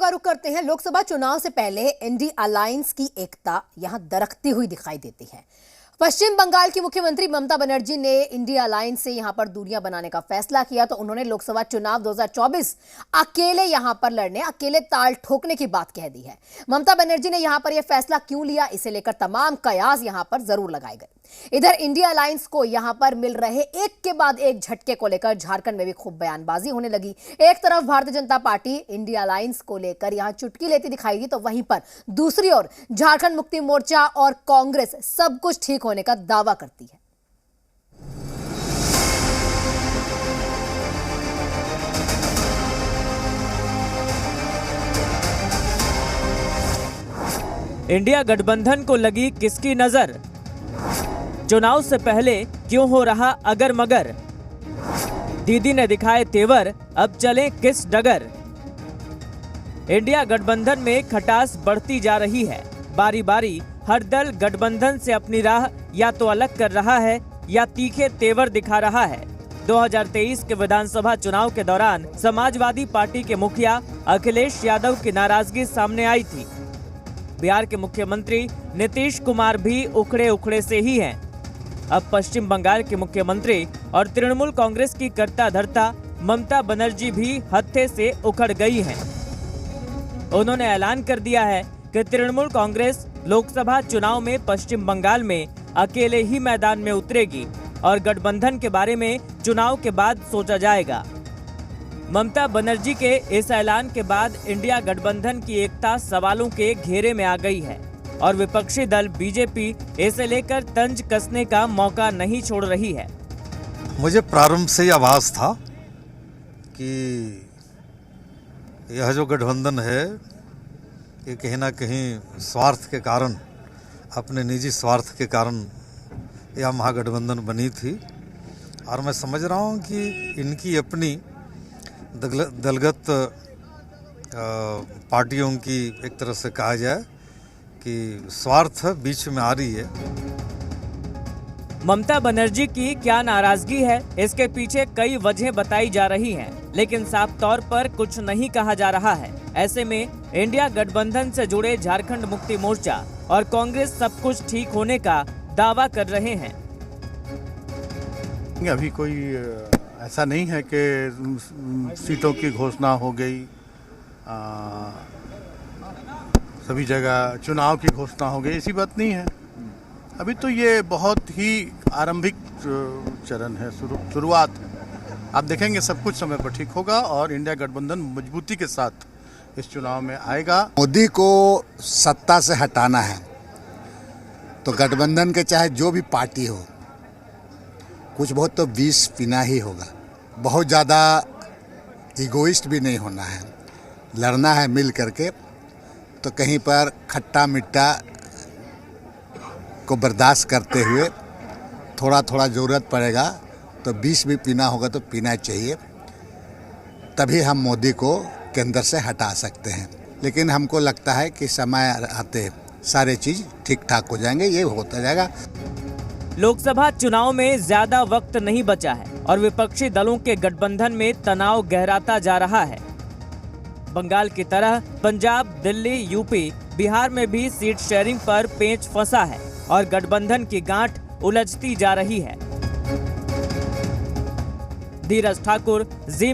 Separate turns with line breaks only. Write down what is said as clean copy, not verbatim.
का रुख करते हैं। लोकसभा चुनाव से पहले इंडी अलायंस की एकता यहां दरकती हुई दिखाई देती है। पश्चिम बंगाल की मुख्यमंत्री ममता बनर्जी ने इंडिया अलायंस से यहां पर दूरियां बनाने का फैसला किया तो उन्होंने लोकसभा चुनाव 2024 अकेले यहां पर लड़ने, अकेले ताल ठोकने की बात कह दी है। ममता बनर्जी ने यहां पर यह फैसला क्यों लिया, इसे लेकर तमाम कयास यहां पर जरूर लगाए गए। इधर इंडिया अलायंस को यहां पर मिल रहे एक के बाद एक झटके को लेकर झारखंड में भी खूब बयानबाजी होने लगी। एक तरफ Bharatiya Janata party India alliance को लेकर यहां चुटकी लेती दिखाई दी तो वहीं पर दूसरी ओर झारखंड मुक्ति मोर्चा और कांग्रेस सब कुछ ठीक होने का दावा करती है।
इंडिया गठबंधन को लगी किसकी नजर? चुनाव से पहले क्यों हो रहा अगर मगर? दीदी ने दिखाए तेवर, अब चलें किस डगर? इंडिया गठबंधन में खटास बढ़ती जा रही है। बारी बारी हर दल गठबंधन से अपनी राह या तो अलग कर रहा है या तीखे तेवर दिखा रहा है। 2023 के विधानसभा चुनाव के दौरान समाजवादी पार्टी के मुखिया अखिलेश यादव की नाराजगी सामने आई थी। बिहार के मुख्यमंत्री नीतीश कुमार भी उखड़े उखड़े से ही हैं। अब पश्चिम बंगाल के मुख्यमंत्री और तृणमूल कांग्रेस की कर्ता धर्ता ममता बनर्जी भी हत्थे से उखड़ गई हैं। उन्होंने ऐलान कर दिया है कि तृणमूल कांग्रेस लोकसभा चुनाव में पश्चिम बंगाल में अकेले ही मैदान में उतरेगी और गठबंधन के बारे में चुनाव के बाद सोचा जाएगा। ममता बनर्जी के इस ऐलान के बाद इंडिया गठबंधन की एकता सवालों के घेरे में आ गई है और विपक्षी दल बीजेपी इसे लेकर तंज कसने का मौका नहीं छोड़ रही है।
मुझे प्रारंभ से ही आभास था कि यह जो गठबंधन है ये कहीं ना कहीं स्वार्थ के कारण, अपने निजी स्वार्थ के कारण यह महागठबंधन बनी थी और मैं समझ रहा हूँ कि इनकी अपनी दलगत पार्टियों की एक तरह से कहा जाए कि स्वार्थ बीच में आ रही है।
ममता बनर्जी की क्या नाराजगी है, इसके पीछे कई वजह बताई जा रही हैं, लेकिन साफ तौर पर कुछ नहीं कहा जा रहा है। ऐसे में इंडिया गठबंधन से जुड़े झारखंड मुक्ति मोर्चा और कांग्रेस सब कुछ ठीक होने का दावा कर रहे हैं।
अभी कोई ऐसा नहीं है कि सीटों की घोषणा हो गई, सभी जगह चुनाव की घोषणा हो गई, ऐसी बात नहीं है। अभी तो ये बहुत ही आरंभिक चरण है, शुरुआत है। आप देखेंगे सब कुछ समय पर ठीक होगा और इंडिया गठबंधन मजबूती के साथ इस चुनाव में आएगा।
मोदी को सत्ता से हटाना है तो गठबंधन के चाहे जो भी पार्टी हो, कुछ बहुत तो विष पीना ही होगा। बहुत ज़्यादा इगोइस्ट भी नहीं होना है, लड़ना है मिल करके। तो कहीं पर खट्टा मिट्टा को बर्दाश्त करते हुए थोड़ा थोड़ा ज़रूरत पड़ेगा तो विष भी पीना होगा तो पीना चाहिए, तभी हम मोदी को केंद्र से हटा सकते हैं। लेकिन हमको लगता है कि समय आते सारे चीज़ ठीक ठाक हो जाएंगे, ये होता जाएगा।
लोकसभा चुनाव में ज्यादा वक्त नहीं बचा है और विपक्षी दलों के गठबंधन में तनाव गहराता जा रहा है। बंगाल की तरह पंजाब, दिल्ली, यूपी, बिहार में भी सीट शेयरिंग पर पेंच फंसा है और गठबंधन की गांठ उलझती जा रही है। धीरज ठाकुर, जी